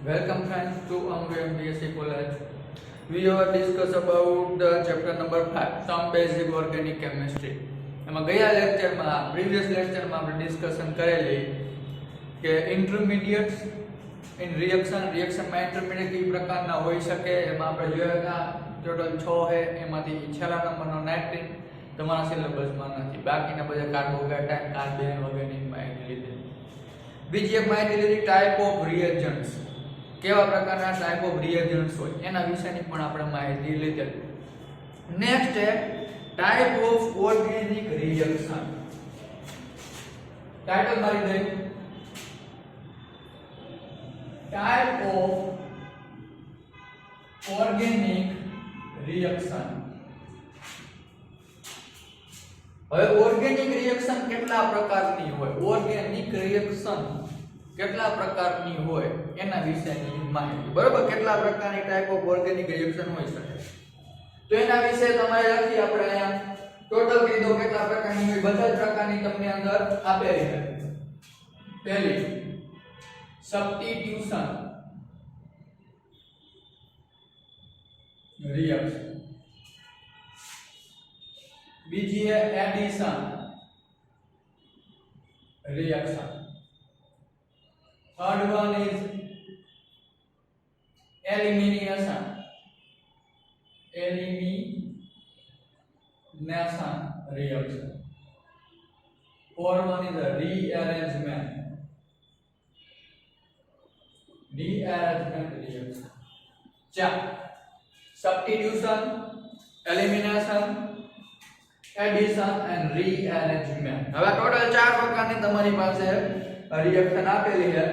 Welcome friends to BSc College. We will discuss about the chapter number 5, some basic organic chemistry. એમાં ગયા લેક્ચરમાં previous લેક્ચરમાં આપણે discussion કરેલી કે ઇન્ટરમીડિયેટ્સ ઇન રિએક્શનમાં ઇન્ટરમીડિયેટ કઈ પ્રકારના હોઈ શકે એમાં આપણે જોયા હતા ટોટલ 6 છે એમાંથી છેલ્લા નંબરનો નાઇટ્રિન તમારા સિલેબસમાં નથી બાકીના બધા કાર્બોકેટાઇન કાર્બેન વગેરેની માહિતી લીધી. બીજી એક માહિતી લીધી ટાઈપ ઓફ રિએજન્ટ્સ, કેવા પ્રકારના ટાઈપ ઓફ રિએજન્ટ્સ હોય એના વિશેની પણ આપણે માહિતી લીધેલી. નેક્સ્ટ છે type of organic reaction. Title મારી દે ટાઈપ ઓફ ઓર્ગેનિક રિએક્શન. હવે ઓર્ગેનિક રિએક્શન કેટલા પ્રકારની હોય, ઓર્ગેનિક રિએક્શન કેટલા પ્રકારની હોય એના વિશેની માહિતી. બરોબર, કેટલા પ્રકારની ટાઈપ ઓફ ઓર્ગેનિક રિએક્શન હોઈ શકે તો એના વિશે તમારે લખી આપણે અહીંયા ટોટલ કહી દો કેટલા પ્રકારની હોય. બધા જ પ્રકારની તમને અંદર આપેલી છે. પહેલી સબસ્ટિટ્યુશન રિએક્શન, બીજી है addition reaction, third one is elimination reaction, fourth one is rearrangement reaction. चार substitution, elimination, addition and rearrangement. હવે ટોટલ 4 પ્રકારની તમારી પાસે રિએક્શન આપેલી છે.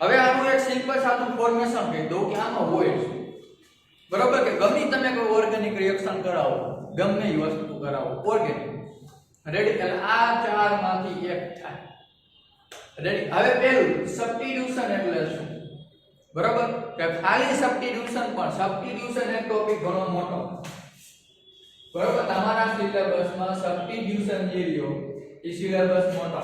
હવે આનું એક સિમ્પલ સાદું ફોર્મેશન કહી દઉં કે આમાં હોય છે. બરોબર કે ગમે તમે કોઈ ઓર્ગેનિક રિએક્શન કરાવો, ગમે એ વસ્તુ કરાવો ઓર્ગેનિક, રેડી, એટલે આ 4 માંથી એક થાય. રેડી. હવે પહેલું સબસ્ટિટ્યુશન એટલે શું? બરોબર કે ખાલી સબસ્ટિટ્યુશન, પણ સબસ્ટિટ્યુશન એક ટોપિક ઘણો મોટો. બરોબર, તમારા સિલેબસમાં સબસ્ટિટ્યુશન જે રહ્યો એ સિલેબસ મોટો.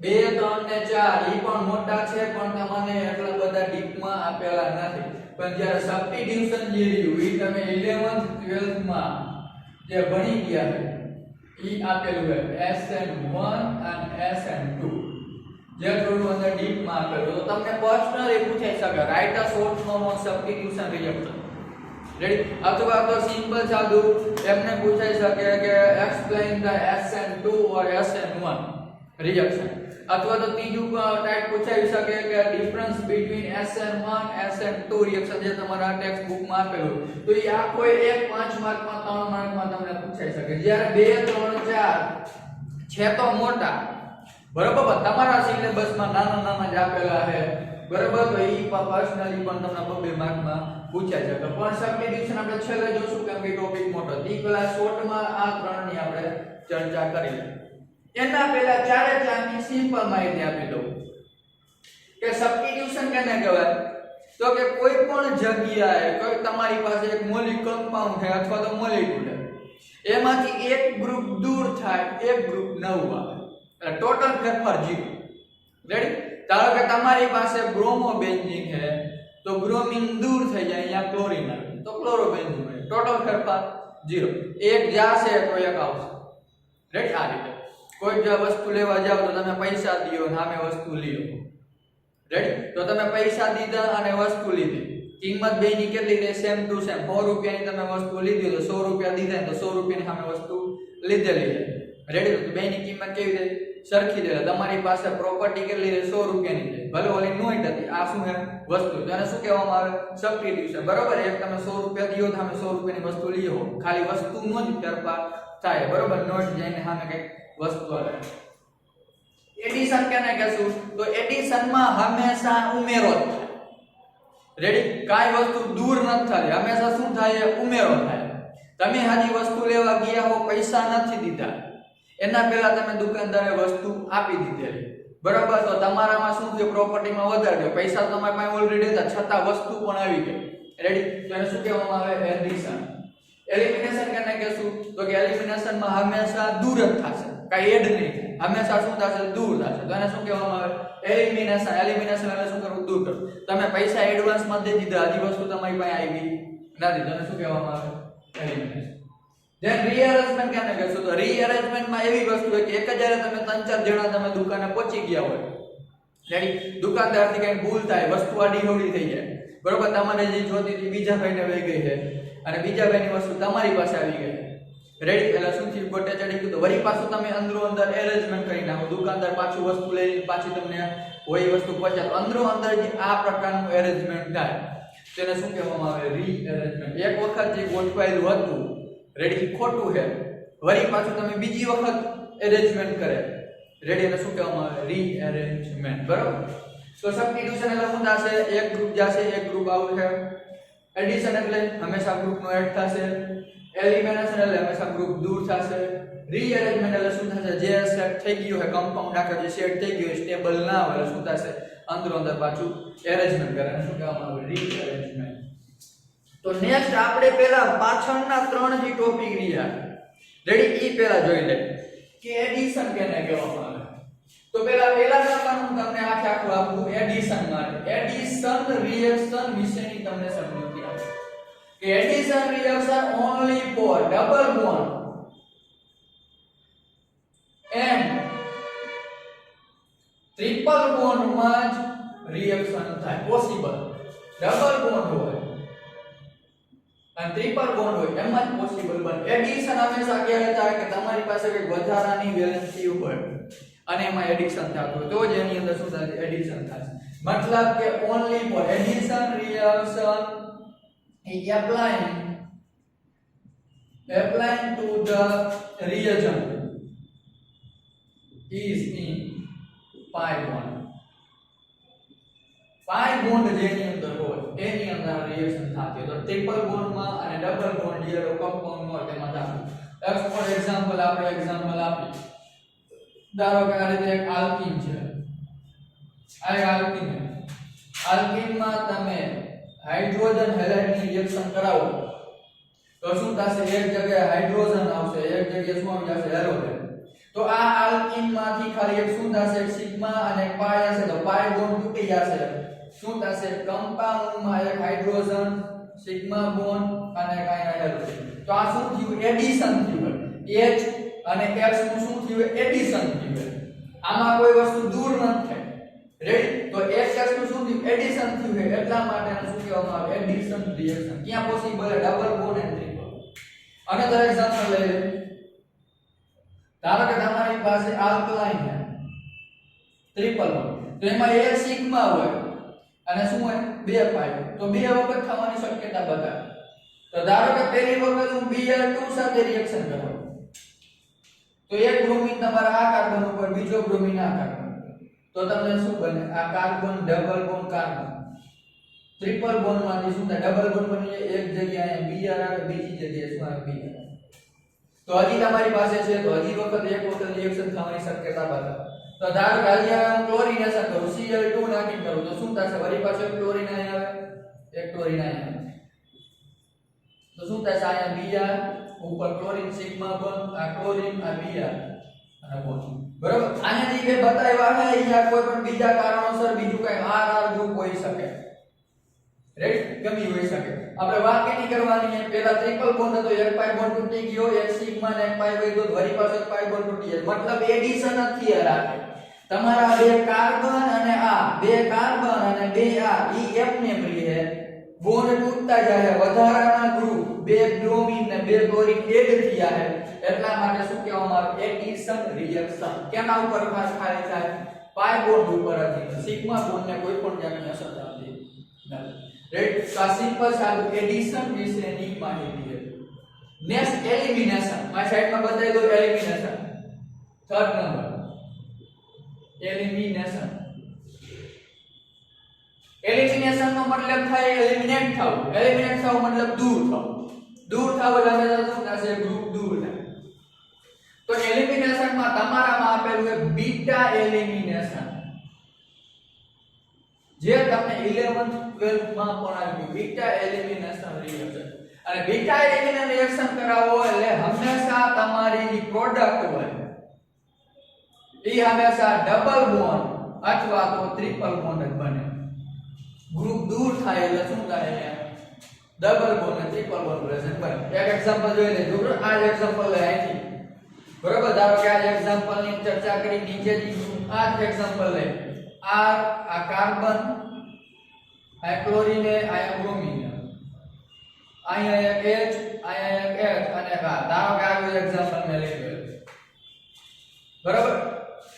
2 3 ને 4 ઈ પણ મોટા છે પણ તમને એટલા બધા ડીપમાં આપેલા નથી. પણ જ્યારે સબસ્ટિટ્યુશન જે રહ્યું ઈ તમે 11th 12th માં જે ભણી ગયા છે ઈ આપેલું છે SN1 અને SN2, જે થોડું અંદર ડીપમાં આપેલું. તો તમને પર્સનલી પૂછાઈ શકે write a short form of substitution reaction. Ready. અથવા તો સિમ્પલ સાદું એમને પૂછાઈ શકે કે explain the SN2 or SN1 reaction. અથવા તો ત્રીજું ટાઈપ પૂછાઈ શકે કે difference between SN1 SN2 reaction, જે તમારા ટેક્સ્ટ બુકમાં આપેલું. તો એ આખો એક 5 માર્કમાં 3 માર્કમાં તમને પૂછાઈ શકે. જ્યારે 2 3 4 છે તો મોટા, બરોબર, તમારા સિલેબસમાં નાના નાના જ આપેલા છે. બરોબર, તો ઈ પર્સનલી પણ તમને 2 માર્કમાં પૂછાઈ શકે. પણ સબસ્ટિટ્યુશન આપણે છેલ્લે જોશું કેમ કે ટોપિક મોટો. ઈ ક્લાસ શોર્ટમાં આ ત્રણની આપણે ચર્ચા કરી. એના પહેલા 4 ની સિમ્પલ માહિતી આપી દઉં કે સબસ્ટિટ્યુશન કેને કહેવાય? તો કે કોઈ પણ જગ્યાએ કોઈ તમારી પાસે એક મોલિક કમ્પાઉન્ડ છે અથવા તો મોલેક્યુલ છે, એમાંથી એક ગ્રુપ દૂર થાય, એક ગ્રુપ નવું આવે, એટલે ટોટલ ફેરફાર 0. રેડી. ધારો કે તમારી પાસે બ્રોમોબેન્ઝીન છે તો બ્રોમિન દૂર થઈ જાય, અહીંયા ક્લોરીન આવે તો ક્લોરોબેન્ઝીન મળે, ટોટલ ફેરફાર 0. એક જાશે તો એક આવશે. રેડી. આ રીતે કોઈ જો વસ્તુ લેવા જાવ તો તમે પૈસા દીયો અને સામે વસ્તુ લ્યો. રેડી. તો તમે પૈસા દીધા અને વસ્તુ લીધી, કિંમત બેની કેટલી રહે? Same to same. 100 રૂપિયાની તમે વસ્તુ લીધી તો 100 રૂપિયા દીધા તો 100 રૂપિયાની સામે વસ્તુ લીધેલી છે. રેડી. તો બેની કિંમત કેવી રહે? સરખી રહે. તમારી પાસે પ્રોપર્ટી કેટલી રહે? 100 રૂપિયાની છે, ભલે ઓલી નોટ હતી, આ શું છે? વસ્તુ. તો એને શું કહેવામાં આવે? સબસ્ટિટ્યુશન. બરોબર. એક તમે 100 રૂપિયા દીયો તો સામે 100 રૂપિયાની વસ્તુ લીયો, ખાલી વસ્તુનો જ ફેરફાર થાય. બરોબર. નોટ જઈને સામે કઈ વસ્તુ આવે. એડિશન કેને કહેશું? તો એડિશનમાં હંમેશા ઉમેરો જ થાય. રેડી. કાઈ વસ્તુ દૂર ન થાય, હંમેશા શું થાય? ઉમેરો થાય. તમે હાજી વસ્તુ લેવા ગયા હો, પૈસા નથી દીધા, એના પહેલા તમે દુકાનદારે વસ્તુ આપી દીધેલી, બરાબર, તો તમારામાં શું થયું? પ્રોપર્ટીમાં વધારે ગયો, પૈસા તમારી પાસે ઓલરેડી હતા છતાં વસ્તુ પણ આવી ગઈ. રેડી. તો એને શું કહેવામાં આવે? એડિશન. એલિમિનેશન કેને કહેશું? તો કે એલિમિનેશન માં હંમેશા દૂર જ થશે, કાઈ એડ નહીં થાય. હંમેશા શું થશે દૂર થશે તો એને શું કહેવામાં આવે એલિમિનેશન એલિમિનેશન એટલે શું કરવું દૂર કરવું તમે પૈસા એડવાન્સ માં દઈ દીધા હજી વસ્તુ તમારી પાસે આવી નથી તો એને શું કહેવામાં આવે એલિમિનેશન જેમ રીઅરેન્જમેન્ટ કેને કહેશું તો રીઅરેન્જમેન્ટ માં એવી વસ્તુ છે કે એક જ જ્યારે તમે 3-4 જણા તમે દુકાને પહોંચી ગયા હોય રેડી દુકાનદારથી કઈ ભૂલ થાય વસ્તુ આડી હોડી થઈ જાય બરોબર તમારે જે જોતી હતી બીજા ભાઈને વહી ગઈ છે અને બીજા ભાઈની વસ્તુ તમારી પાસે આવી ગઈ રેડી એટલે શું થયું ગોટે ચડી ગયું તો વળી પાછું તમે અંદરો અંદર એરેન્જમેન્ટ કરી નાખો દુકાનદાર પાછું વસ્તુ લઈને પાછી તમને કોઈ વસ્તુ પહોંચાડે અંદરો અંદર જે આ પ્રકારનું એરેન્જમેન્ટ થાય તેને શું કહેવામાં આવે રીઅરેન્જમેન્ટ એક વખત જે ગોઠવાયેલું હતું રેડી ખોટું છે વળી પાછું તમે બીજી વખત એરેન્જમેન્ટ કરે રેડી એને શું કહેવામાં આવે રીઅરેન્જમેન્ટ બરાબર તો સબસ્ટિટ્યુશન એટલે શું થશે એક ગ્રુપ જશે એક ગ્રુપ આઉટ છે એડિશન એટલે હંમેશા ગ્રુપનો એડ થશે એલિમિનેશન એટલે હંમેશા ગ્રુપ દૂર થશે રીઅરેન્જમેન્ટ એટલે શું થશે જે સેટ થઈ ગયું છે કમ્પાઉન્ડ આખા જે સેટ થઈ ગયું સ્ટેબલ ના હોય એટલે શું થશે અંદરો અંદર પાછું એરેન્જમેન્ટ કરે શું કહેવામાં આવે રીઅરેન્જમેન્ટ તો નેક્સ્ટ આપણે પહેલા પાછળના 3 જે ટોપિક રહ્યા રેડી ઈ પહેલા જોઈ લે કે એડિશન કેને કહેવામાં આવે તો પહેલા નંબરનું તમને આખું આપું એડિશન માટે એડિશન રિએક્શન વિશેની તમને સમજૂતી આપું કે addition reaction only four double bond and triple bond માં જ રિએક્શન થાય પોસિબલ ડબલ બોન્ડ હોય અને ટ્રિપલ બોન્ડ હોય એમાં જ પોસિબલ બને એડિશન હંમેશા ક્યારે થાય કે તમારી પાસે કંઈક વધારાની વેલેન્સી હોય અને એમાં એડિશન થતું હોય તો જ એની અંદર શું થાય એડિશન થાય મતલબ કે only four addition reaction is applying to the reagent is in pi bond જેની અંદર હોય એની અંદર રિએક્શન થતી હોય તો ટ્રિપલ બોન્ડ માં અને ડબલ બોન્ડ જે કમ્પાઉન્ડ માં તેમાં થતું ફોર એક્ઝામ્પલ આપણે એક્ઝામ્પલ આપી ધારો કે આ રીતે એક આલ્કીન છે આ એક આલ્કીન છે આલ્કીન માં તમે હાઇડ્રોજન હેલાઇડ ની રિએક્શન કરાવો તો શું થશે એક જગ્યાએ હાઇડ્રોજન આવશે એક જગ્યાએ શું આવી જશે હેલોજન તો આ આલ્કીન માંથી ખાલી એક શું થશે એક સિગ્મા અને એક પાઈ હશે તો પાઈ બોન્ડ તૂટી જશે શું થશે કમ્પાઉન્ડ માં એક હાઇડ્રોજન સિગ્મા બોન્ડ અને એક હેલોજન તો આ શું થયું એડિશન થયું H અને X નું શું થયું એડિશન થયું આમાં કોઈ વસ્તુ દૂર નથી થઈ રેડી તો X નું શું થયું એડિશન થયું એટલા માટે આને શું કહેવામાં આવે એડિશન રિએક્શન ક્યાં possible double bond and triple અને દર એક્ઝામ્પલ લઈ લે ધારો કે તમારી પાસે આલ્કલાઇન છે ટ્રિપલ બોન્ડ તો એમાં એક સિગ્મા હોય અને શું હોય 2 પાઈ તો 2 વખત થવાની શક્યતા બતાવે તો ધારો કે પહેલી વખત હું Br2 સાથે રિએક્શન કરું તો એક બ્રોમિન તમારા આ કાર્બન ઉપર બીજો બ્રોમિન આ કાર્બન તો તમને શું બને આ carbon double bond carbon triple bond માંથી શું થાય ડબલ બોન્ડ બની જાય એક જગ્યાએ Br આવે બીજી જગ્યાએ શું આવે Br તો હજી તમારી પાસે છે તો હજી એક વખત રિએક્શન થવાની શક્યતા બતાવે તો ધારો કે હજી હું ક્લોરીનેશન કરું Cl2 નાખીને કરું તો શું થશે વળી પાછો ક્લોરીન આયન આવે એક ક્લોરીન આયન આવે તો શું થશે અહીંયા Br ઉપર ક્લોરીન સિગ્મા બોન્ડ આ ક્લોરીન આ Br અને બોન્ડ બરાબર આને જે બતાવ્યા છે અહીંયા કોઈ પણ બીજા કારણોસર બીજું કઈ RR ગ્રુપ હોઈ શકે રેડી કમી હોઈ શકે આપણે વાત કેની કરવાની છે પહેલા ટ્રિપલ બોન્ડ હતો એક પાઈ બોન્ડ તૂટી ગયો એક સિગ્મા ને એક પાઈ વઈ ગયો વળી પાછો એક પાઈ બોન્ડ તૂટી જાય મતલબ એડિશન નથી રાખે તમારા બે કાર્બન અને આ બે કાર્બન અને બે આ ઈ F ને રહે બોન્ડ તૂટતા જાય વધારાના ગ્રુપ બે બ્રોમિન ને બે ક્લોરીન એડ થયા છે એટલા માટે શું કહેવામાં આવે એડિશન રિએક્શન કેના ઉપર ખાસ ખાલી થાય પાઈ બોન્ડ ઉપર હતી સિગ્મા બોન્ડ ને કોઈ પણ જાતની અસર થતી નથી રાઈટ તો આ સિમ્પલ સાદું એડિશન વિશેની માહિતી છે નેક્સ્ટ એલિમિનેશન મારી સાઈડમાં બતાવી દો elimination third number elimination elimination નો મતલબ થાય એલિમિનેટ થવું મતલબ દૂર થવું એટલે શું થશે ગ્રુપ દૂર થાય તો એલિમિનેશન માં તમારામાં આપેલું છે બીટા એલિમિનેશન જે તમને 11th 12th માં પણ આવ્યું બીટા એલિમિનેશન રિએક્શન અને બીટા એલિમિનેશન રિએક્શન કરાવો એટલે હંમેશા તમારી જે પ્રોડક્ટ હોય એ હંમેશા ડબલ બોન્ડ અથવા તો ટ્રિપલ બોન્ડ જ બને. ગ્રુપ દૂર થાય એટલે શું થાય અહીંયા ડબલ બોન્ડ અને ટ્રિપલ બોન્ડ પ્રેઝન્ટ બને. એક એક્ઝામ્પલ જોઈ લેજો. આ જ એક્ઝામ્પલ લે અહીંથી. બરોબર, ધારો કે આ એક્ઝામ્પલ ની ચર્ચા કરી નીચેથી આ જ એક્ઝામ્પલ લે. આ કાર્બન, આ ક્લોરીન, આ બ્રોમીન, અહીંયા એક H, અહીંયા એક H અને આ. ધારો કે આ એક્ઝામ્પલ મેં લીધું. બરાબર,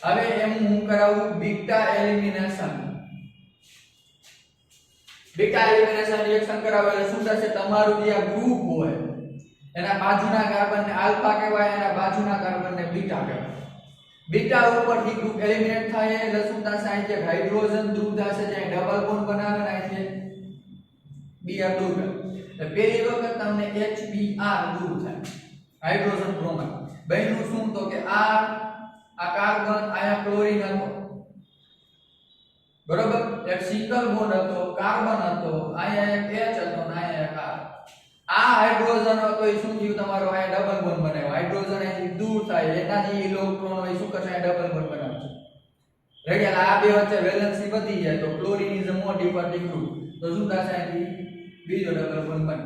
હવે એમ હું કરાવું beta elimination. Beta elimination reaction કરાવે એટલે શું થશે? તમારું જે આ ગ્રુપ હોય એના બાજુના કાર્બન ને આલ્ફા કહેવાય, એના બાજુના કાર્બન ને બીટા કહેવાય. બીટા ઉપરથી ગ્રુપ એલિમિનેટ થાય એટલે શું થશે? અહીંથી હાઇડ્રોજન દૂર થશે, જ્યાં ડબલ બોન્ડ બનાવે ને અહીંથી Br દૂર થાય. એટલે પહેલી વખત તમને HBr દૂર થાય, હાઇડ્રોજન બ્રોમાઇડ. બન્યું શું? તો કે આ કાર્બન, આયા ક્લોરીન હતો. બરોબર, એક સિંગલ બોન્ડ હતો, કાર્બન હતો, આયા એક H હતો ને આયા એક R. આ હાઇડ્રોજન હતો એ શું થયું? તમારો આ ડબલ બોન્ડ બનાવ્યો. હાઇડ્રોજન અહીંથી દૂર થાય, એના જે ઇલેક્ટ્રોન હોય શું કરશે? આ ડબલ બોન્ડ બનાવશે. રેડી, એટલે આ બે વચ્ચે વેલેન્સી વધી જાય તો chlorine is a more differentiating group. તો શું થશે? અહીંથી બીજો ડબલ બોન્ડ બને.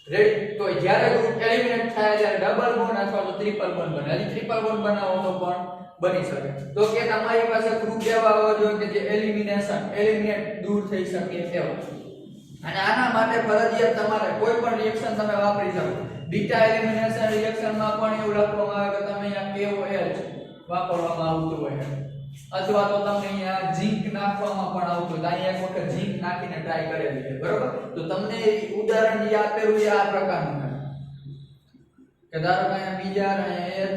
રેડી, તો જ્યારે ગ્રુપ એલિમિનેટ થાય ત્યારે ડબલ બોન્ડ અથવા તો ટ્રિપલ બોન્ડ બને. હજી ટ્રિપલ બોન્ડ બનાવો તો પણ બની શકે. તો કે તમારી પાસે ગ્રુપ એવા હોવા જોઈએ કે જે એલિમિનેટ દૂર થઈ શકે એવા. અને આના માટે ફરજિયાત તમારે કોઈ પણ રિએક્શન તમે વાપરી શકો. બીટા એલિમિનેશન રિએક્શનમાં પણ એવું લખવામાં આવે કે તમે અહીંયા KOH વાપરવામાં આવતું હોય, અથવા તો તમે અહીંયા ઝીંક નાખવામાં પણ આવતું હોય. અહીંયા એક વખત ઝીંક નાખીને ટ્રાય કરેલી છે. બરોબર, તો તમને ઉદાહરણ જે આપેલું છે આ પ્રકારનું છે કે ધારો કે અહીંયા બીજા, અહીંયા H,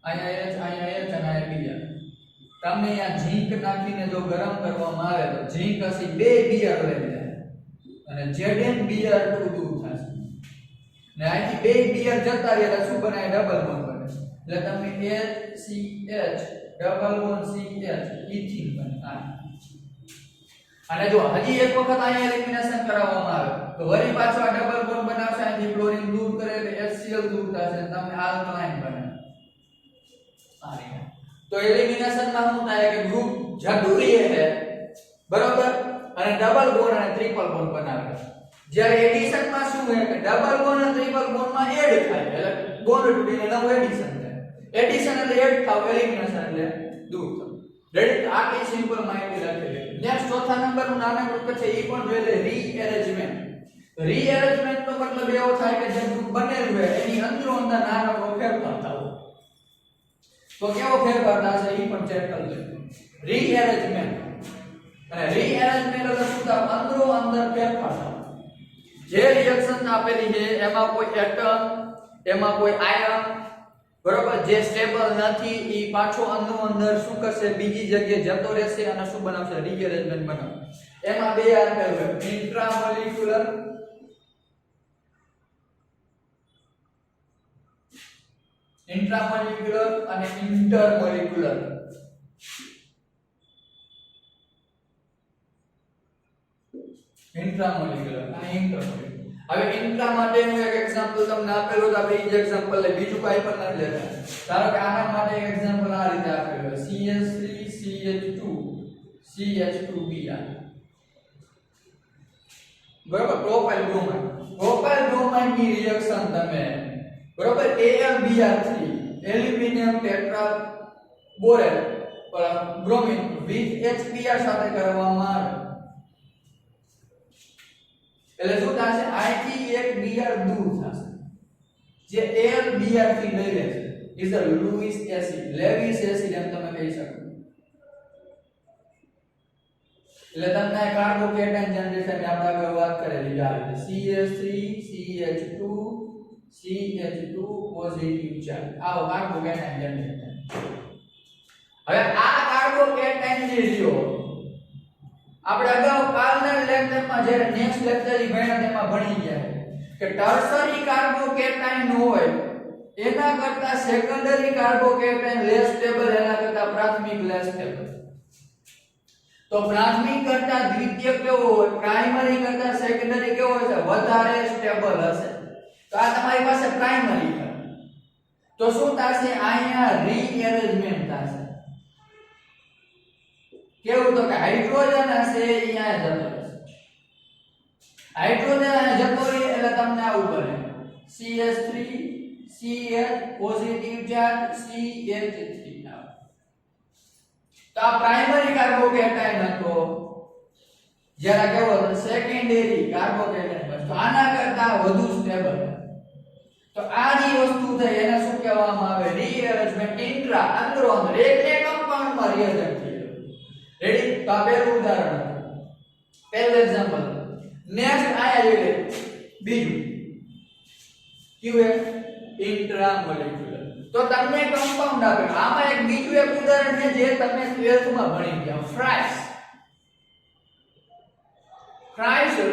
અહીંયા H, અહીંયા H અને અહીંયા બીજા. તમને અહીંયા ઝીંક નાખીને જો ગરમ કરવામાં આવે તો ઝીંક હશે 2 Br લઈ જાય અને ZnBr2 દૂર થશે. ને અહીંથી 2 Br જતા રહ્યા એટલે શું બનાવે? ડબલ બોન્ડ બને. એટલે તમે HCH double bond CH ethene બને. અને જો હજી એક વખત અહીંયા એલિમિનેશન કરાવવામાં આવે તો વળી પાછો આ ડબલ બોન્ડ બનાવશે, અહીંથી ક્લોરીન દૂર કરે એટલે HCl દૂર થશે, તમને આલ્કલાઇન બને. આ રીતે તો એલિમિનેશનમાં શું થાય કે ગ્રુપ જરૂરી છે, બરોબર, અને ડબલ બોન્ડ અને ટ્રિપલ બોન્ડ બનાવે. જ્યારે એડિશનમાં શું છે કે ડબલ બોન્ડ અને ટ્રિપલ બોન્ડમાં એડ થાય એટલે બોન્ડ તૂટીને નવું એડિશન થાય. એડિશન એટલે એડ થાવ, એલિમિનેશન એટલે દૂર થાવ. રેડી, આટલી સિમ્પલ માહિતી લખેલી. નેક્સ્ટ ચોથા નંબરનું નાનકડું છે એ પણ જોઈ લે, રીએરેન્જમેન્ટ. રીએરેન્જમેન્ટ નો મતલબ એવો થાય કે જે ગ્રુપ બનેલું હોય એની અંદરો અંદર નાનકડો ફેરફાર થવો. તો કેવો ફેરફાર થશે એ પણ ચેક કરી લે. રીએરેન્જમેન્ટ અને રીએરેન્જમેન્ટ એટલે શું થાય? અંદરો અંદર ફેરફાર થાય. જે રિએક્શન આપેલી છે એમાં કોઈ એટમ, એમાં કોઈ આયન, બરોબર, જે સ્ટેબલ નથી એ પાછો અંદરો અંદર શું કરશે? બીજી જગ્યાએ જતો રહેશે અને શું બનાવશે? રીએરેન્જમેન્ટ બનાવશે. એમાં બે આપેલું હોય, ઇન્ટ્રામોલિક્યુલર અને ઇન્ટરમોલિક્યુલર. ઇન્ટ્રામોલિક્યુલર અને ઇન્ટરમોલિક્યુલર. હવે ઇન્ટ્રા માટેનું એક એક્ઝામ્પલ તમને આપેલું તો આપણે એ જ એક્ઝામ્પલ લઈ, બીજું કાઈ પણ નથી લેતા. ધારો કે આના માટે એક એક્ઝામ્પલ આ રીતે આપેલું છે, CH3CH2CH2Br. બરોબર, પ્રોપાઇલ બ્રોમાઇડ ની રિએક્શન તમે, બરોબર, AlBr3 aluminium tetra borate bromine with HBr સાથે કરવામાં આવે એટલે શું થશે? અહીંથી એક Br દૂર થશે, જે AlBr થી લઈ લે છે is a Lewis acid, Lewis acid એમ તમે કહી શકો. એટલે તમને કાર્બોકેટાઇન જનરેશન આપણે આગળ વાત કરેલી આ રીતે CH3CH2CH2 પોઝિટિવ ચાર્જ. આવો કાર્બોકેટાઇન જનરેશન. હવે આ કાર્બોકેટાઇન જે રહ્યો આપણે અગાઉ કાલના લેક્ચરમાં જ્યારે નેક્સ્ટ લેક્ચર ઈ ભણ્યા તેમાં ભણી ગયા કે ટર્શરી કાર્બોકેટાઇન હોય એના કરતા સેકન્ડરી કાર્બોકેટાઇન લેસ સ્ટેબલ, એના કરતા પ્રાથમિક લેસ સ્ટેબલ. તો પ્રાથમિક કરતા દ્વિતીયક કેવો હોય? પ્રાઇમરી કરતા સેકન્ડરી કેવો હશે? વધારે સ્ટેબલ હશે. તો આ તમારી પાસે પ્રાઇમરી છે. તો તો શું થશે અહીંયા રીએરેન્જમેન્ટ થશે કેવું તો કે હાઇડ્રોજન હશે અહીંયા જતો રહેશે હાઇડ્રોજન અહીંયા જતો રહે એટલે તમને આવું બને CH3 CH positive charge CH3 તો આ પ્રાઇમરી કાર્બોકેટાયન હતો જ્યારે કેવો હતો સેકન્ડરી કાર્બોકેટાયન તો આના કરતા વધુ સ્ટેબલ તો આ જે વસ્તુ છે એને શું કહેવામાં આવે રીઅરેન્જમેન્ટ ઇન્ટ્રા અંદરો અંદર એક કમ્પાઉન્ડમાં રીઅરેન્જ થયેલું રેડી તો આ પહેલું ઉદાહરણ પહેલું એક્ઝામ્પલ નેક્સ્ટ આયા જોઈ લે બીજું કયું છે ઇન્ટ્રા મોલેક્યુલર તો તમને કમ્પાઉન્ડ આપે આમાં એક બીજું એક ઉદાહરણ છે જે તમે 12th માં ભણી ગયા ફ્રાઇસ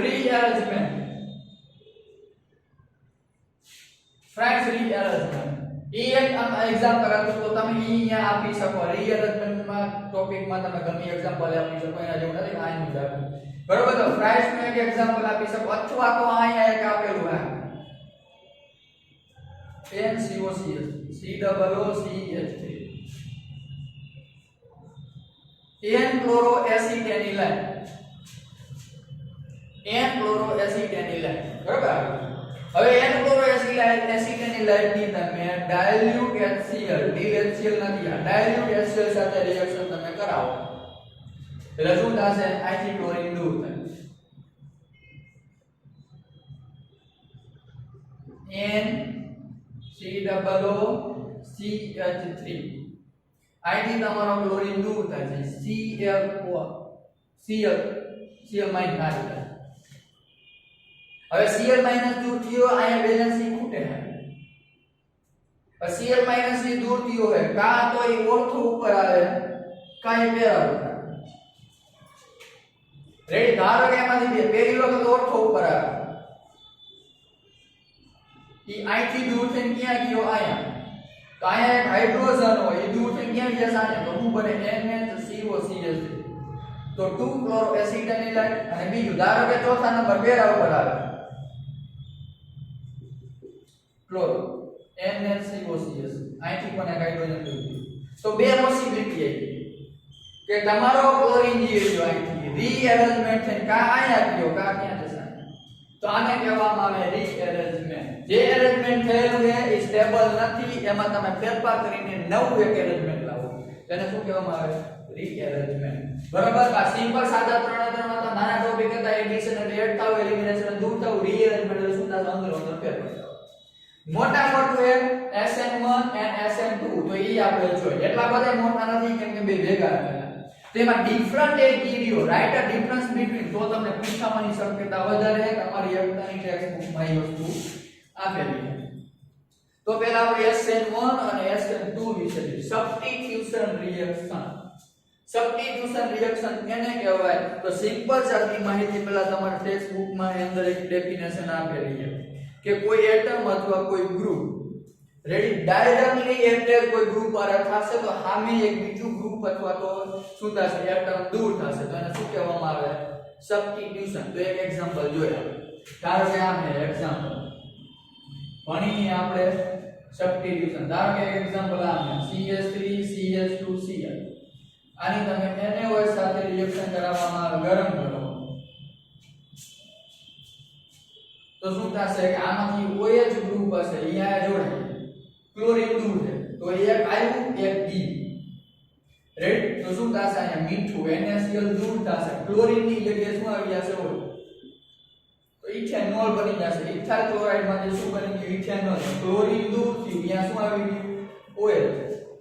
રીઅરેન્જમેન્ટ એ એક એક્ઝામ્પલ હતું તો તમે અહીંયા આપી શકો રીઅરેન્જમેન્ટમાં ટોપિકમાં તમે ગમે એક્ઝામ્પલ આપી શકો એના જેવું નથી આ મુજબ બરોબર તો ફ્રાઇસ નું એક એક્ઝામ્પલ આપી શકો અથવા તો અહીંયા એક આપેલું છે NCOCH COOCH3 N-chloroacetaniline બરાબર હવે N-chloroacetaniline ની તમે ડાયલ્યુટ HCl DHCl નથી આ ડાયલ્યુટ HCl સાથે રિએક્શન તમે કરાવો એટલે શું થશે અહીંથી ક્લોરીન દૂર થાય NCOOCH3 અહીંથી તમારો ક્લોરીન દૂર થાય છે Cl માઈનસ હવે Cl માઈનસ દૂર થયો અહીંયા વેલેન્સી ખૂટે છે Cl માઈનસ થી દૂર થયો હે કા તો એ ઓર્થો ઉપર આવે કા એ પેરા ઉપર રેડી ધારો કે એમાંથી બે પેરી વખત ઓર્થો ઉપર આવે ઈ અહીંથી દૂર થઈને ક્યાં ગયો અહીંયા તો અહીંયા એક હાઇડ્રોજન હોય એ દૂર થઈને ક્યાં જશે આને તો શું બને NHCOCH તો 2 ક્લોરોએસિટાઇલાઇન અને બીજું ધારો કે ચોથા નંબર પેરા ઉપર આવે ક્લોરો NHCOCH અહીંથી પણ એક હાઇડ્રોજન દૂર તો બે પોસિબિલિટી આવી કે તમારો ક્લોરીન જે રહ્યો અહીંથી રીઅરેન્જમેન્ટ થઈને કા અહીંયા ગયો કા ક્યાં જશે તો આને કહેવામાં આવે રીઅરેન્જમેન્ટ જે અરેન્જમેન્ટ થયેલું છે એ સ્ટેબલ નથી એમાં તમે ફેરફાર કરીને નવું એક અરેન્જમેન્ટ લાવો તેને શું કહેવામાં આવે રીઅરેન્જમેન્ટ બરાબર આ સિમ્પલ સાદા ત્રણે ત્રણ હતા નાના ટોપિક હતા એડિશન એટલે એડ થાવ એલિમિનેશન દૂર થાવ રીઅરેન્જમેન્ટ એટલે શું થાય અંદર અંદર ફેરફાર મોટા મોટું એક SN1 અને SN2 તો ઈ આપણે જોઈએ એટલા બધા મોટા નથી કેમ કે બે ભેગા હતા તેમાં ડિફરન્ટ એક એરિયો રાઇટ અ ડિફરન્સ બિટવીન તો તમને પૂછવાની શક્યતા વધારે છે તમારી એકતાની ટેક્સ્ટ બુકમાં એ વસ્તુ આપેલી છે તો પહેલા આપણે SN1 અને SN2 વિશે સબસ્ટીટ્યુશન રિએક્શન એને કહેવાય તો સિમ્પલ સાદી માહિતી પહેલા તમારા ટેક્સ્ટ બુકમાં અંદર એક ડેફિનેશન આપેલી છે કે કોઈ એટમ અથવા કોઈ ગ્રુપ રેડી ડાયરેક્ટલી એટલે કોઈ ગ્રુપ આર થશે તો સામે એક બીજું ગ્રુપ અથવા તો શું થશે એટમ દૂર થશે તો એને શું કહેવામાં આવે સબસ્ટીટ્યુશન તો એક એક્ઝામ્પલ જોઈએ ધારો કે આ મે એક્ઝામ્પલ ભણીએ આપણે સબસ્ટીટ્યુશન ધારો કે એક એક્ઝામ્પલ આ મે CH3 CH2 Cl આની તમે NaOH સાથે રિએક્શન કરાવવામાં આવે ગરમ કરો તો શું થશે કે આમાંથી OH ગ્રુપ હશે અહીંયા જોડાય ક્લોરીન દૂર છે તો એક આવ્યું એક ડી રેડી તો શું થશે અહીંયા મીઠું NaCl દૂર થશે ક્લોરીન ની જગ્યાએ શું આવી જશે OH તો ઇથેનોલ બની જશે ઇથાઇલ ક્લોરાઇડ માંથી શું બની ગયું ઇથેનોલ ક્લોરીન દૂર થયું અહીંયા શું આવી ગયું OH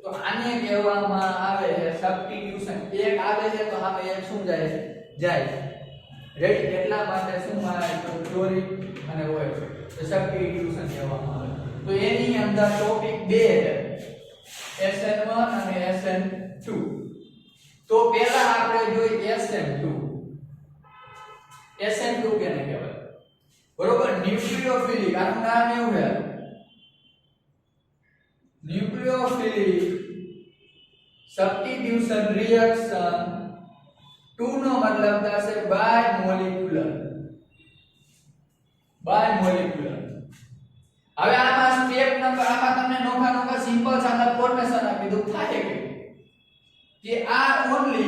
તો આને કહેવામાં આવે સબસ્ટીટ્યુશન એક આવે છે તો સામે એક શું જાય રેડી એટલા માટે શું આવે તો ક્લોરીન અને OH તો સબસ્ટીટ્યુશન કહેવામાં આવે તો એની અંદર ટોપિક 2 SN1 અને SN2 તો પહેલા આપણે જોઈ SN2 કેને કહેવાય બરોબર ન્યુક્લિયોફિલિક આનું નામ એવું છે ન્યુક્લિયોફિલિક સબસ્ટીટ્યુશન રિએક્શન 2 નો મતલબ થશે બાયમોલેક્યુલર હવે આમાં સ્ટેપ નંબર આમાં તમને નોખા નોખા સિમ્પલ સાદા ફોર્મેશન આપી દઉં થાય કે આ only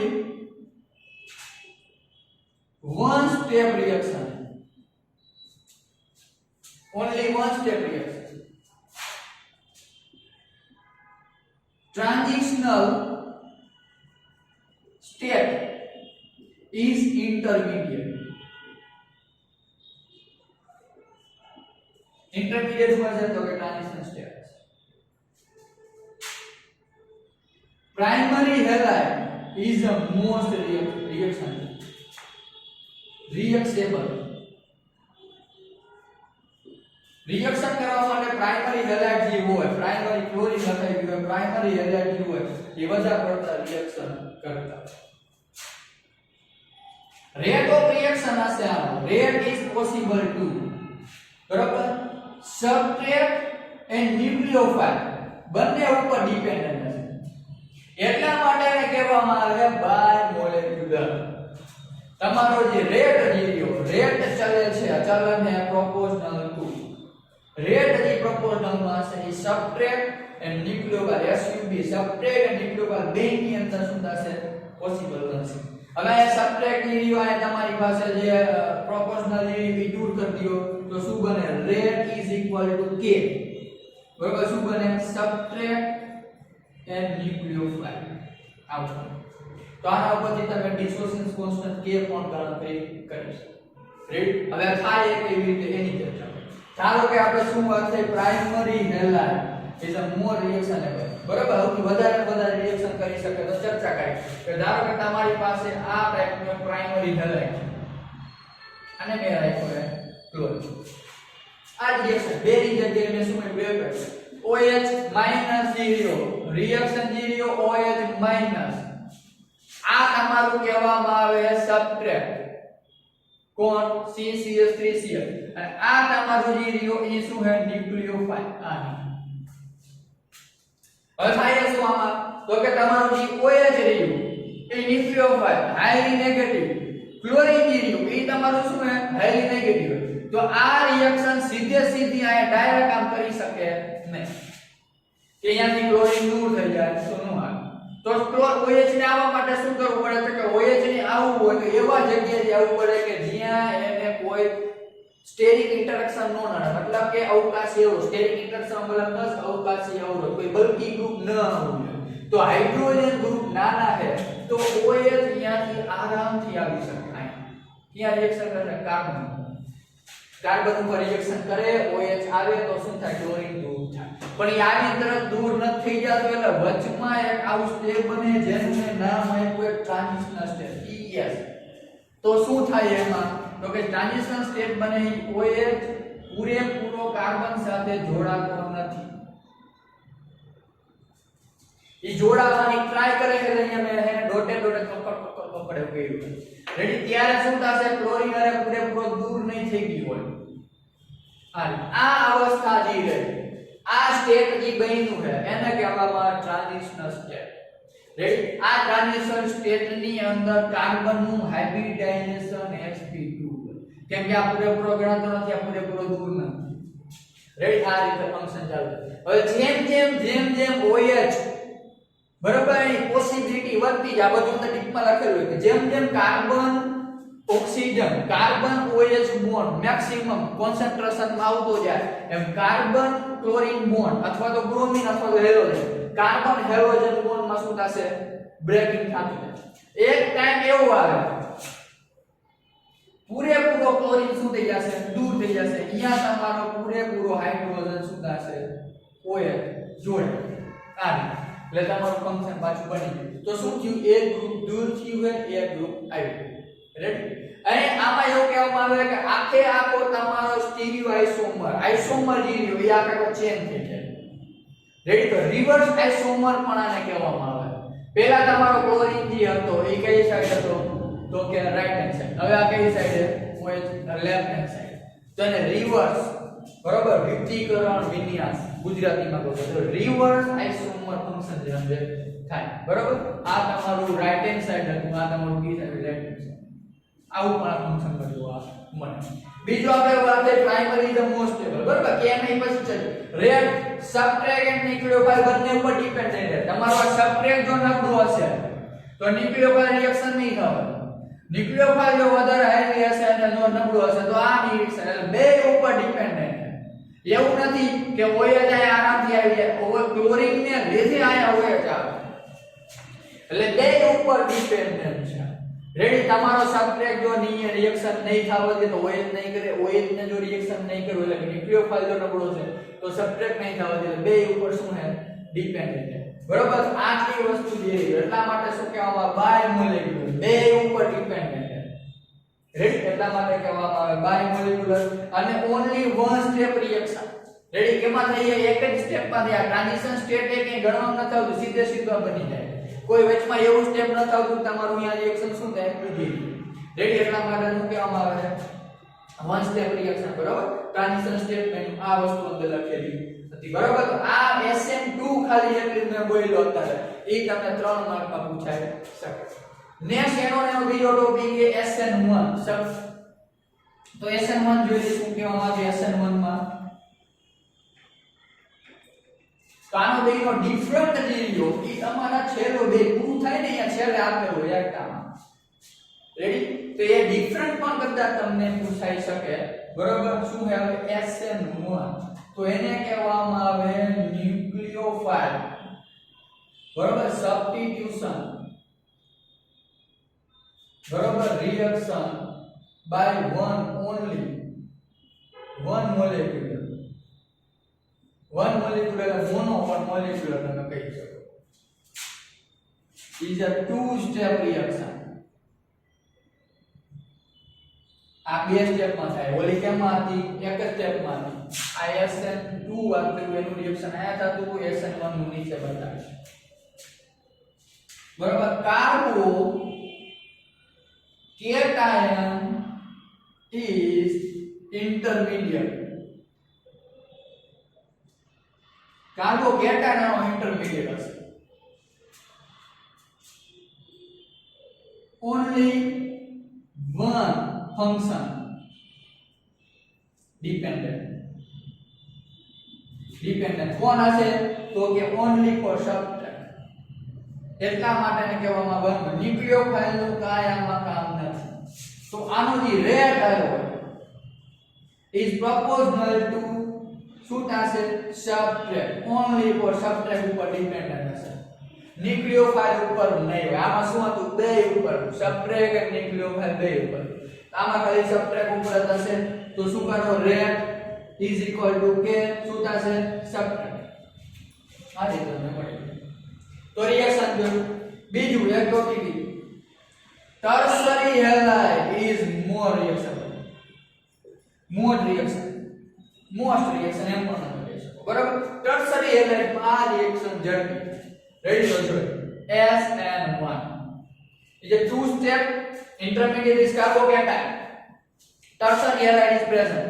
one step reaction, only one step reaction. Transitional state is intermediate. Intermediate શું છે તો કે transition state. Primary halide is the most reaction reactable. Reaction કરવા માટે પ્રાઇમરી હેલાઇડ જે હોય, પ્રાઇમરી ક્લોરીન લખાઈ ગયું, પ્રાઇમરી હેલાઇડ જે હોય એ વધારે પડતા રિએક્શન કરતા. રેટ ઓફ રિએક્શન હશે આનો, રેટ ઇઝ પોસિબલ ટુ, બરાબર, સબટ્રેક્ટ એન્ડ ન્યુક્લિયોફાઇલ બંને ઉપર ડિપેન્ડન્ટ હશે. એટલા માટે એને કહેવામાં આવે બાય મોલેક્યુલર. તમારો જે રેટ જીરો, રેટ ચલે છે, ચલન હે પ્રોપોર્શનલ ટુ, રેટ જે પ્રોપોર્શનલ માં છે એ subtract and nucleophile SUB subtract and nucleophile બેની અંદર શું થશે પોસિબલ બનશે. હવે આ સબટ્રેક્ટ ની રીવ આ તમારી પાસે જે પ્રોપોર્શનલ રીવ દૂર કરી દો તો શું બને, rate is equal to k, બરાબર, શું બને, સબટ્રેક્ટ એન્ડ ન્યુક્લિયોફાઇલ આવું. તો આના ઉપરથી તમે ડિસોસિએશન કોન્સ્ટન્ટ k પણ ગણતરી કરી શકો. રેડી, હવે થાય કેવી રીતે એની ચર્ચા. ધારો કે આપણે શું વાત છે, પ્રાઇમરી હેલાઇડ ઇઝ અ મોર રિએક્શનેબલ, બરાબર, સૌથી વધારે રિએક્શન કરી શકે તો ચર્ચા કરી કે ધારો કે તમારી પાસે આ ટાઈપનો પ્રાઇમરી હેલાઇડ અને મેં રાખ્યો છે ક્લોરીન. આ રિએક્શન બે ની જગ્યાએ મેં શું મેળવ્યું, OH - zero, reaction zero OH minus, આ તમારું કહેવામાં આવે સબટ્રેક્ટ, કોણ, CCH3Cl, અને આ તમારું જે રહ્યો એ શું હે, ન્યુક્લિયોફાઇલ. આ હવે થાય શું આમાં તો કે તમારું જે OH રહ્યું એ ન્યુક્લિયોફાઇલ હાઈલી નેગેટિવ, ક્લોરીન જે રહ્યું એ તમારું શું હે, હાઈલી નેગેટિવ. તો આ રિએક્શન સીધી આ ડાયરેક્ટ કામ કરી શકે નહીં કે અહીંયાથી ક્લોરીન દૂર થઈ જાય તો નો આવે. તો OH ને આવવા માટે શું કરવું પડે છે કે OH ને આવવું હોય તો એવા જગ્યાએ આવવું પડે કે જ્યાં એને કોઈ સ્ટેરિક ઇન્ટરેક્શન ન નડે, મતલબ કે અવકાશી અવરોધ, સ્ટેરિક ઇન્ટરેક્શન મતલબ અવકાશી અવરોધ, કોઈ બલ્કી ગ્રુપ ન આવવું જોઈએ. તો હાઇડ્રોજન ગ્રુપ નાના છે તો OH અહીંયાથી આરામથી આવી શકે. ક્યાં રિએક્શન કરે, કાર્બન ઉપર રિએક્શન કરે, OH આવે તો શું થાય, ક્લોરીન દૂર થાય. પણ એ આવી તરફ દૂર ન થઈ જતો એટલે વચમાં એક આવું સ્ટેપ બને જેનું નામ આપ્યું એક ટ્રાન્ઝિશનલ સ્ટેટ ES. તો શું થાય એમાં તો કે ટ્રાન્ઝિશન સ્ટેટ બને OH પૂરેપૂરો કાર્બન સાથે જોડાતો નથી, એ જોડાવાની ટ્રાય કરે છે. અહીંયા મેં એને ડોટે પકડે કર્યું. રેડી, ત્યારે શું થશે, ક્લોરીન અરે પૂરેપૂરો દૂર નહીં થઈ ગયું હોય. આ અવસ્થા જે રહે, આ સ્ટેટ જે બન્યું છે એને કહેવામાં ટ્રાન્ઝિશનલ સ્ટેટ. રેડી, આ ટ્રાન્ઝિશન સ્ટેટ ની અંદર કાર્બન નું હાઇબ્રિડાઇઝેશન sp2, કેમ કે આ પૂરેપૂરો ગણાતો નથી, આ પૂરેપૂરો દૂર નથી. રેડી, આ રીતે ફંક્શન ચાલે. હવે જેમ OH, બરાબર, એની પોસિબિલિટી વધતી જાય, આ બધું અંદર ટીપમાં લખેલું હોય કે જેમ carbon oxygen, carbon OH bond maximum concentration માં આવતો જાય એમ કાર્બન ક્લોરીન બોન્ડ અથવા તો બ્રોમિન અથવા તો હેલોજન, કાર્બન હેલોજન બોન્ડ માં શું થશે, બ્રેકિંગ થતું જાય. એક ટાઈમ એવો આવે પૂરેપૂરો ક્લોરીન શું થઈ જશે, દૂર થઈ જશે, અહીંયા તમારો પૂરેપૂરો હાઇડ્રોજન શું થશે, OH જોડે. આ એટલે તમારું ફંક્શન પાછું બની ગયું. તો શું થયું, એક ગ્રુપ દૂર થયું હોય, એક ગ્રુપ આવ્યું. રેડી, અને આમાં એવું કહેવામાં આવે કે આખો તમારો સ્ટીરિયો આઇસોમર જે રહ્યો એ આખો ચેન થઈ જાય. રેડી, તો રિવર્સ આઇસોમર પણ આને કહેવામાં આવે. પહેલા તમારો ક્લોરીન જે હતો એ કઈ સાઈડ હતો તો કે રાઈટ હેન્ડ સાઈડ, હવે આ કઈ side OH left hand side. તો એને રિવર્સ, બરોબર, વિપરીતીકરણ વિન્યાસ ગુજરાતીમાં કહો તો રિવર્સ આઇસોમર ફંક્શન જે અંદર થાય. બરોબર, આ તમારું રાઈટ હેન્ડ સાઈડ હતું, આ તમારું બી સાઈડ લેફ્ટ હેન્ડ સાઈડ. આવું પણ ફંક્શન કરવું આ મને. બીજો આપણે વાત છે પ્રાઇમરી ધ મોસ્ટ સ્ટેબલ, બરાબર કે એમ પછી છે રેટ સબટ્રેક્ટ એન્ડ ન્યુક્લિયોફાઇલ બંને ઉપર ડિપેન્ડન્ટ છે. તમારો આ સબટ્રેક્ટ જો નબળું હશે તો ન્યુક્લિયોફાઇલ રિએક્શન નહીં થવાનું. ન્યુક્લિયોફાઇલ જો વધારે હાઈલી હશે અને જો નબળું હશે તો આ રિએક્શન, એટલે બે ઉપર ડિપેન્ડન્ટ છે. એવું નથી કે OH આયા આરામથી આવી જાય, ક્લોરીન ને લીધે આયા OH આવે, એટલે બે ઉપર ડિપેન્ડન્ટ છે. રેડી, તમારો સબટ્રેક્ટ જો ની રિએક્શન નહીં થવા દે તો OH નહીં કરે, OH ને જો રિએક્શન નહીં કરે એટલે ન્યુક્લિયોફાઇલ જો નબળો છે તો સબટ્રેક્ટ નહીં થવા દે, બે ઉપર શું છે ડિપેન્ડન્ટ છે. બરોબર, આટલી વસ્તુ જે એટલા માટે શું કહેવામાં બાય મોલેક્યુલર, બે ઉપર ડિપેન્ડન્ટ છે. રેડી, એટલા માટે કહેવામાં આવે બાય મોલેક્યુલર અને only one step reaction. Ready, કેમાં થઈ એક જ સ્ટેપ માં થઈ, આ ટ્રાન્ઝિશન સ્ટેટ એ કઈ ગણવામાં નથી આવતું, સીધે સીધા બની જાય. કોઈ વચમાં એવું સ્ટેપ નથી આવતું તમારું અહીંયા રિએક્શન શું થાય ઉભી. રેડી, એટલા માટે શું કહેવામાં આવે વન સ્ટેપ રિએક્શન. બરાબર, ટ્રાન્ઝિશન સ્ટેટમેન્ટ આ વસ્તુ અંદર લખેલી હતી. બરાબર, તો આ SN2 ખાલી એટલી મેં બોલ્યો અત્યારે, એ તમને 3 માર્કમાં પૂછાઈ શકે. નેક્સ્ટ એનો બીજો ટોપિક છે SN1. તો SN1 જોઈએ શું કહેવામાં આવે SN1 માં. તો આનો બેનો ડિફરન્ટ રીયો એ તમારા છેલ્લો બે પૂરું થાય ને અહીંયા છેલ્લે આપેલું એકટામાં. રેડી, તો એ ડિફરન્ટ પણ કદાચ તમને પૂછાઈ શકે. બરોબર, શું છે હવે SN1, તો એને કહેવામાં આવે ન્યુક્લિયોફાઇલ. બરોબર, સબસ્ટિટ્યુશન, બરોબર, reaction by one only one molecular. One molecular mono પણ મોલેક્યુલર તમે કહી શકો. Is a two step reaction. આ બે સ્ટેપમાં થાય, ઓલી કેમાં હતી એક સ્ટેપમાં હતી. આ SN2 વાળું એનું રિએક્શન આયા થતું, SN1 નું નીચે બતાવીશ. બરાબર, carbocation cation is intermediate. Carbocation નો ઇન્ટરમીડિયેટ હશે. only one function dependent. કોણ હશે તો કે only for subtract. એટલા માટે ને કહેવામાં આવે ન્યુક્લિયોફાઇલ નું કાંઈ આમાં કામ નથી. તો આનો જે રેટ આવ્યો is proportional to શું થશે સબટ્રેક્ટ, only for સબટ્રેક્ટ ઉપર ડિપેન્ડન્ટ હશે, ન્યુક્લિયોફાઇલ ઉપર નહીં. આમાં શું હતું બે ઉપર, સબટ્રેક્ટ અને ન્યુક્લિયોફાઇલ બે ઉપર. આમાં ખાલી સબટ્રેક્ટ ઉપર થશે તો શું કરો rate is equal to k શું થશે સબટ્રેક્ટ. આ રીતે તમને મળે. તો રિએક્શન જોયું. બીજું એક topic tertiary halide is more reactionable. Most reaction એમ પણ તમે કહી શકો. બરાબર, ટર્શરી હેલાઇડ માં આ રિએક્શન ઝડપી. રેડી, તો જો SN1 is a two step intermediate is carbocation. Tertiary halide is present.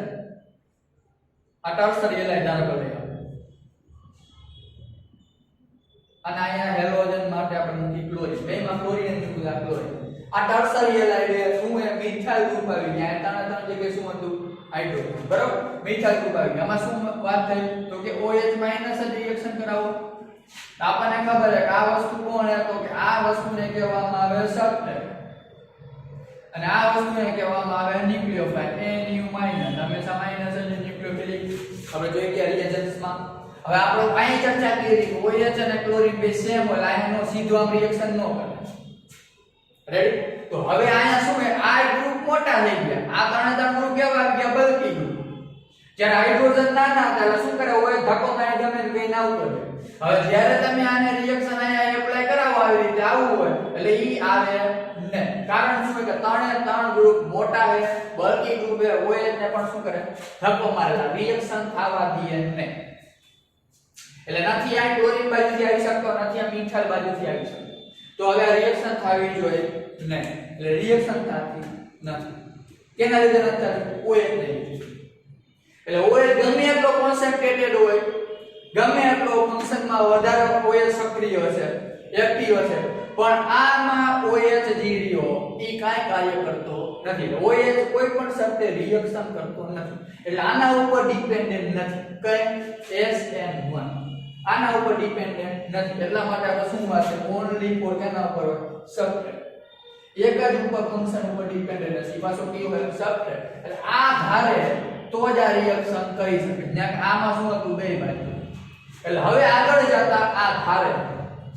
આ ટર્શરી હેલાઇડ ધારો કે લઈ આવો અને અહીંયા હેલોજન માટે આપણે મૂકી ક્લોરીન. બેમાં ક્લોરીન અને મૂકી ક્લોરીન. આ ટર્શરી હેલાઇડ શું હે મિથાઇલ ગ્રુપ આવી ગયા. ત્રણ જગ્યાએ શું હતું હાઇડ્રોજન. બરાબર, મિથાઇલ ગ્રુપ આવી ગયા. આમાં શું વાત થઈ તો કે OH માઈનસ જ રિએક્શન કરાવો. આપણને ખબર છે કે આ વસ્તુ કોણ છે તો કે આ વસ્તુને કહેવામાં આવે સબટ્રેક્ટ અને આ વસ્તુને કહેવામાં આવે ન્યુક્લિયોફાઇલ. NU માઈનસ હંમેશા માઈનસ જ ન્યુક્લિયોફિલિક આપણે જોઈ ગયા રિએજન્ટ્સમાં. હવે આપણે અહીં ચર્ચા કરી કે OH અને ક્લોરીન બે સેમ હોય, આનો સીધો આમ રિએક્શન ન કરે. રેડી, તો હવે અહીંયા શું છે આ ગ્રુપ મોટા થઈ ગયા, આ ત્રણ ગ્રુપ કેવા ગયા બલ્કી ગ્રુપ. જ્યારે હાઇડ્રોજન નાના હતા એટલે શું કરે OH ધક્કો મારી ગમે કઈ ના ઉતરે. હવે જ્યારે તમે આને રિએક્શન અહીંયા એપ્લાય કરાવો આવી રીતે આવું હોય એટલે ઈ આવે ને. કારણ શું છે કે ત્રણ ગ્રુપ મોટા છે, બલ્કી ગ્રુપ છે, OH ને પણ શું કરે ધક્કો મારેલા, રિએક્શન થવા દે ને. એટલે નથી આ ક્લોરીન બાજુથી આવી શકતો, નથી આ મિથાઇલ બાજુથી આવી શકતો. તો હવે આ રિએક્શન થવી જોઈએ નહીં, એટલે રિએક્શન થતી નથી. કેના લીધે નથી થતી? OH ને લીધે. એટલે OH ગમે એટલો કોન્સન્ટ્રેટેડ હોય, ગમે એટલો ફંક્શનમાં વધારે OH સક્રિય હશે, એક્ટિવ હશે, પણ આમાં OH જે રહ્યો ઈ કાંઈ કાર્ય કરતો નથી. OH કોઈ પણ સાથે રિએક્શન કરતો નથી. એટલે આના ઉપર ડિપેન્ડન્ટ નથી. કઈ SN1 આના ઉપર ડિપેન્ડન્ટ નથી. એટલા માટે આપણે શું વાત છે ઓન્લી ફોર કેના ઉપર સબસ્ટ્રેટ. એક જ ઉપર ફંક્શન ઉપર ડિપેન્ડન્ટ નથી. પાછો કયો હોય સબસ્ટ્રેટ. એટલે આ ધારે તો જ આ રિએક્શન કરી શકે. ત્યાં આમાં શું હતું બે બાજુ. એટલે હવે આગળ જતા આ ધારે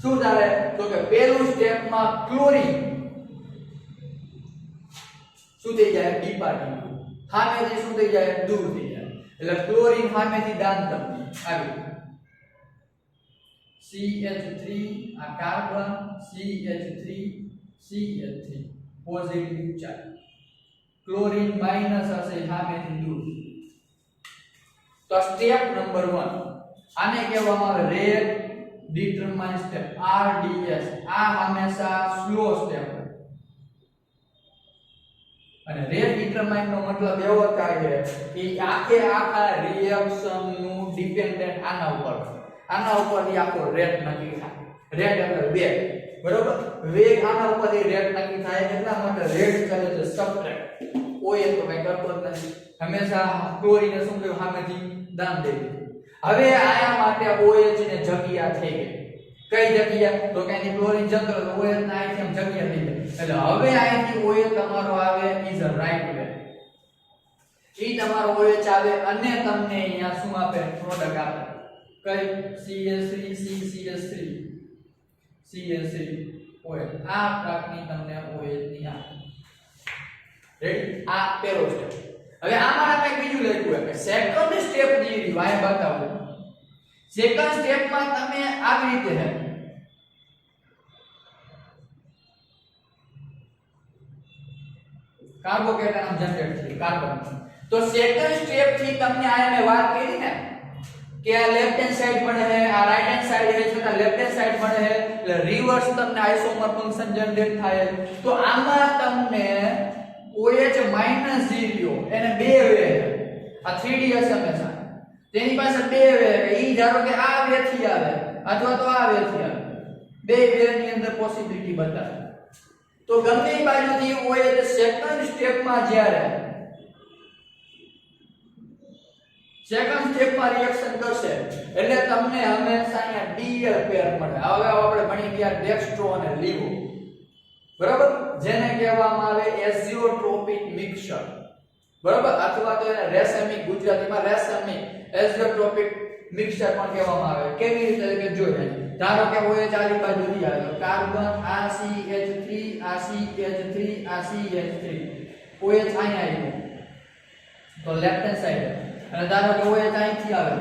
શું ધારે તો કે પહેલું સ્ટેપમાં ક્લોરીન શું થઈ જાય ડિપાર્ટિંગ સામેથી શું થઈ જાય દૂર થઈ જાય. એટલે ક્લોરીન સામેથી દાન તરફી આવી CH3 આ carbon CH3 CH3 positive charge. Chlorine minus હશે સામેથી દૂર. તો સ્ટેપ નંબર 1 આને કહેવામાં આવે રેટ ડિટરમાઇન સ્ટેપ RDS. આ હંમેશા સ્લો સ્ટેપ હોય અને રેટ ડિટરમાઇન નો મતલબ એવો થાય છે કે આખા રિએક્શન નું ડિપેન્ડન્ટ આના ઉપર આખો રેટ નક્કી થાય. રેટ એટલે વેગ બરોબર. વેગ આના ઉપરથી રેટ નક્કી થાય. એટલા માટે રેટ ચાલે છે સબટ્રેક્ટ. OH તો કઈ કરતો જ નથી. હંમેશા ક્લોરીન શું કહ્યું સામેથી દાન દે. હવે આયા માટે OH ને જગ્યા થઈ ગઈ. કઈ જગ્યા તો કે અહીં ક્લોરીન જતો તો OH ના અહીંથી જગ્યા થઈ જાય. એટલે હવે અહીંથી OH તમારો આવે ઇઝ અ રાઈટ વે. ઈ તમારો OH આવે અને તમને અહીંયા શું આપે પ્રોડક્ટ આપે. કઈ CH3 OH આ પ્રકારની તમને OH ની આપે. રેડી. આ પહેલો સ્ટેપ. હવે આમાં આપણે બીજું લખ્યું છે કે સેકન્ડ સ્ટેપ ની વાય બતાવો. સેકન્ડ સ્ટેપ માં તમે આવી રીતે હે કાર્બોકેટાયન જનરેટ થઈ કાર્બન. તો સેકન્ડ સ્ટેપ થી તમને આ મેં વાત કરી ને કે આ લેફ્ટ હેન્ડ સાઈડ બને છે આ રાઈટ હેન્ડ સાઈડ છે છતાં લેફ્ટ હેન્ડ સાઈડ બને છે એટલે રિવર્સ તમને આઇસોમર ફંક્શન જનરેટ થાય. તો આમાં તમને OH માઈનસ 0 એને બે વે આ 3D હંમેશા તેની પાસે બે વે ઈ ધારો કે આ વે થી આવે અથવા તો આ વે થી આવે. બે વે ની અંદર પોસિબિલિટી બતાવે. તો ગમે એ બાજુથી OH સેકન્ડ સ્ટેપમાં જ્યારે સેકન્ડ સ્ટેપમાં રિએક્શન કરશે એટલે તમને હંમેશા અહીંયા DL પેર મળે. હવે આપણે ભણી ગયા ડેક્સ્ટ્રો અને લીવો બરાબર જેને કહેવામાં આવે એઝિયોટ્રોપિક મિક્સચર બરાબર અથવા તો એને રેસેમિક ગુજરાતીમાં રેસેમિક એઝિયોટ્રોપિક મિક્સચર પણ કહેવામાં આવે. કેવી રીતે કે જોઈએ ધારો કે OH આની બાજુથી આવે કાર્બન આ CH3 આ CH3 આ CH3 OH અહીંયા આવ્યો તો લેફ્ટ હેન્ડ સાઈડ અને ધારો કે OH અહીંથી આવે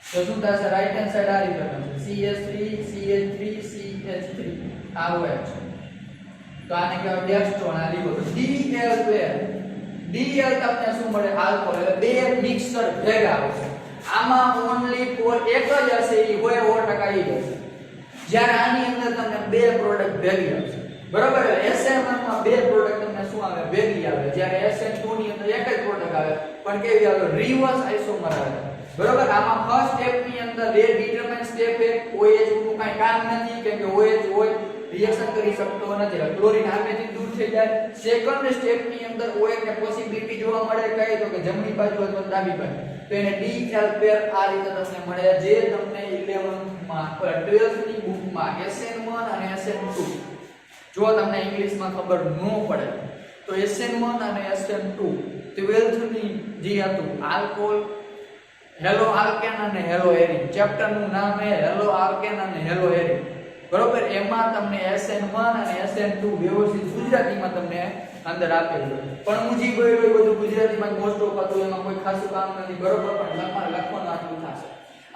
તો શું થશે રાઈટ હેન્ડ સાઈડ આ રીતે CH3 CH3 CH3 આ OH તો આને કહેવાય ડેક્સ્ટ્રો અને લીવો. DL પેર DL તમને શું મળે આલ્કોહોલ એટલે બે મિક્સર ભેગા આવશે. આમાં ઓન્લી ફોર એક જ હશે ઈ હોય 100% ઈ હશે. જ્યારે આની અંદર તમને બે પ્રોડક્ટ ભેગી આવશે બરાબર. SN1 માં બે પ્રોડક્ટ તમને શું આવે ભેગી આવે જ્યારે SN2 ની અંદર એક જ પ્રોડક્ટ આવે પણ કેવી આવે રિવર્સ આઇસોમર આવે બરાબર. આમાં ફર્સ્ટ સ્ટેપ ની અંદર રેટ ડિટરમાઇન સ્ટેપ છે. OH નું કઈ કામ નથી કેમ કે OH હોય રિએક્શન કરી શકતો નથી. ક્લોરીન આમેથી દૂર થઈ જાય. સેકન્ડ સ્ટેપ ની અંદર OH ને પોસિબિલિટી જોવા મળે કઈ તો કે જમણી બાજુ અથવા ડાબી બાજુ તો એને DL પેર આ રીતે તમને મળે જે તમને 11th માં 12th ની બુકમાં SN1 અને SN2 જો તમને ઇંગ્લિશમાં ખબર ન પડે તો SN1 અને SN2 12th ની જે હતું આલ્કોહોલ હેલો આલ્કેન અને હેલો એરિન ચેપ્ટર નું નામ છે હેલો આલ્કેન અને હેલો એરિન બરોબર. એમાં તમને SN1 અને SN2 વ્યવસ્થિત ગુજરાતીમાં તમને અંદર આપેલું પણ હું જી બોલ્યો એ બધું ગુજરાતીમાં મોસ્ટ ઓફ હતું એમાં કોઈ ખાસું કામ નથી બરોબર. પણ લખવાનું આટલું થશે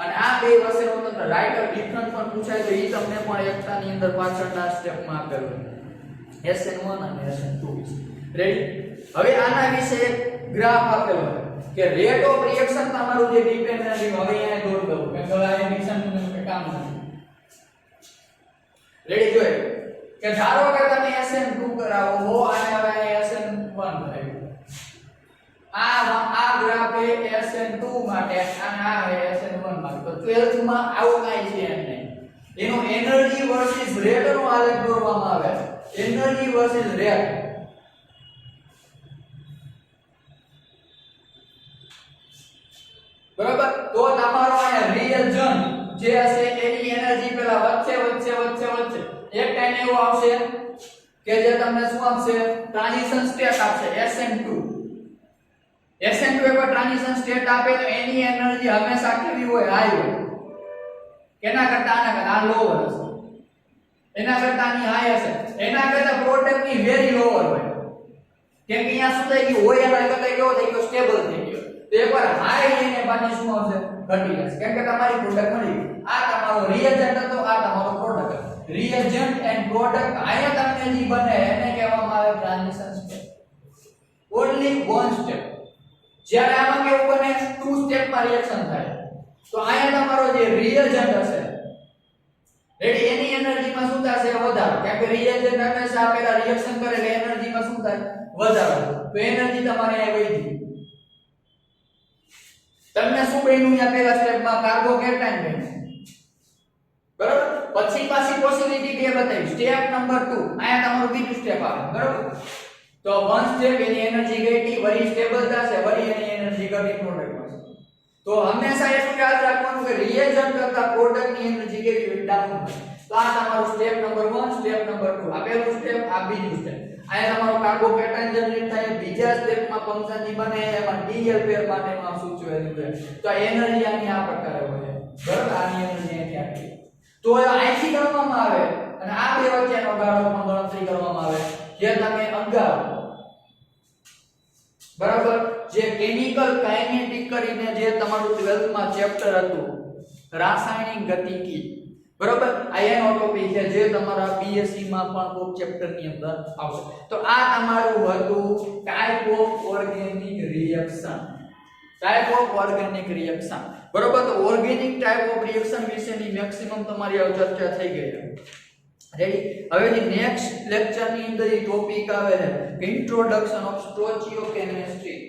અને આ બે વચ્ચેનો તમને રાઈટર ડિફરન્સ પણ પૂછાય તો એ તમને પણ એકતાની અંદર પાછળના સ્ટેપમાં આપેલું SN1 અને SN2 રેડી. હવે આના વિશે એક ગ્રાફ આપેલો કે રેટ ઓફ રિએક્શન તમારું જે ડિપેન્ડન્ટ હવે અહીંયા દોર દઉં કે આ રિએક્શન નું કામ નથી રેડી. જોઈએ કે ધારો કે તમે SN2 કરાવો હો અને હવે SN1 કરાવ્યું આ ગ્રાફ એ SN2 માટે અને આ છે SN1 માટે. તો 12th માં આવું કાઈ છે નહીં. એનો એનર્જી વર્સિસ રેટ નો આલેખ દોરવામાં આવે. એનર્જી વર્સિસ રેટ બરાબર તો તમારો અહીંયા રિએજન્ટ જે હશે એની એનર્જી પેલા વધશે એક ટાઈમ એવો આવશે કે જે તમને શું આપશે ટ્રાન્ઝિશન સ્ટેટ આપશે SN2 એકવાર ટ્રાન્ઝિશન સ્ટેટ આપે તો એની એનર્જી હંમેશા કેવી હોય હાઈ હોય કેના કરતા આના કરતા આ લોઅર હશે એના કરતા આની હાઈ હશે એના કરતા પ્રોડક્ટ ની વેરી લોઅર હોય કેમ કે અહીંયા શું થઈ ગયું હોય એના કરતા કેવો થઈ ગયો સ્ટેબલ થઈ ગયો તો એકવાર હાઈ લઈને પાછી શું આવશે ઘટી જશે કેમ કે તમારી પ્રોડક્ટ મળી ગઈ આ તમારો રિએજન્ટ હતો આ તમારો પ્રોડક્ટ રિએજન્ટ એન્ડ પ્રોડક્ટ અહીંયા તમને જે બને એને કહેવામાં આવે transition step only one step જ્યારે આમાં કેવું બને ટુ સ્ટેપ માં રિએક્શન થાય તો અહીંયા તમારો જે રિએજન્ટ હશે રેડી એની એનર્જી માં શું થશે વધારો કેમ કે રિએજન્ટ હંમેશા પેલા રિએક્શન કરે એટલે એનર્જી માં શું થાય વધારો તો એનર્જી તમારે અહીં વધી તમને શું બન્યું અહીંયા પહેલા સ્ટેપમાં કાર્બોકેટાઇન બન્યું બરાબર પછી પાછી પોસિબિલિટી બે બતાવી સ્ટેપ નંબર 2 અહીંયા તમારું બીજું સ્ટેપ આવે બરાબર તો વન સ્ટેપ એની એનર્જી ઘટી વળી સ્ટેબલ થશે વળી એની એનર્જી ઘટી પ્રોડક્ટ મળશે તો હંમેશા એટલું યાદ રાખવાનું કે રિએજન્ટ કરતા પ્રોડક્ટ ની એનર્જી કેવી હોય ડાઉન તો આ તમારું સ્ટેપ નંબર 1 સ્ટેપ નંબર 2 આ પહેલું સ્ટેપ આ બીજું સ્ટેપ અહીંયા તમારો કાર્બોકેટાઇન જનરેટ થાય બીજા સ્ટેપમાં ફંક્શન ની બને એમાં ડીએલ પેર માટેમાં સૂચવેલું છે તો આ એનર્જી આની આ પ્રકારે હોય બરાબર આની એનર્જી અહીંથી આપી તો અહીંથી ગણવામાં આવે અને આ બે વચ્ચેનો ગાળોમાં ગણતરી કરવામાં આવે જે તમે અગાઉ બરાબર જે કેમિકલ કાઇનેટિક કરીને જે તમારું 12th માં ચેપ્ટર હતું રાસાયણિક ગતિકી બરાબર આ એનો ટોપિક છે જે તમારા બીએસસી માં પણ કોક ચેપ્ટર ની અંદર આવશે તો આ તમારું હતું ટાઇપ ઓફ ઓર્ગેનિક રિએક્શન બરાબર તો ઓર્ગેનિક ટાઇપ ઓફ રિએક્શન વિશેની મેક્સિમમ તમારી આ ચર્ચા થઈ ગઈ રેડી હવે જે નેક્સ્ટ લેક્ચર ની અંદર એ ટોપિક આવે છે ઇન્ટ્રોડક્શન ઓફ સ્ટોચિયોકેમિસ્ટ્રી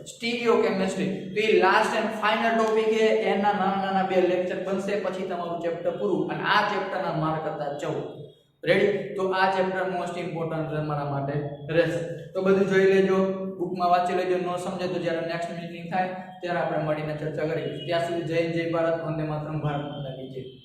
સ્ટીરિયોકેમિસ્ટ્રી તો એ લાસ્ટ એન્ડ ફાઇનલ ટોપિક છે એના નાના બે લેક્ચર બનશે પછી તમારું ચેપ્ટર પૂરું અને આ ચેપ્ટરના માર્ક હતા 14 રેડી તો આ ચેપ્ટર મોસ્ટ ઇમ્પોર્ટન્ટ તમારા માટે રહેશે તો બધું જોઈ લેજો બુકમાં વાંચી લેજો નો સમજે તો જ્યારે નેક્સ્ટ મીટિંગ થાય ત્યારે આપણે મળીને ચર્ચા કરીશું ત્યાં સુધી જય ભારત વંદે માતરમ ભારત માતા કી જય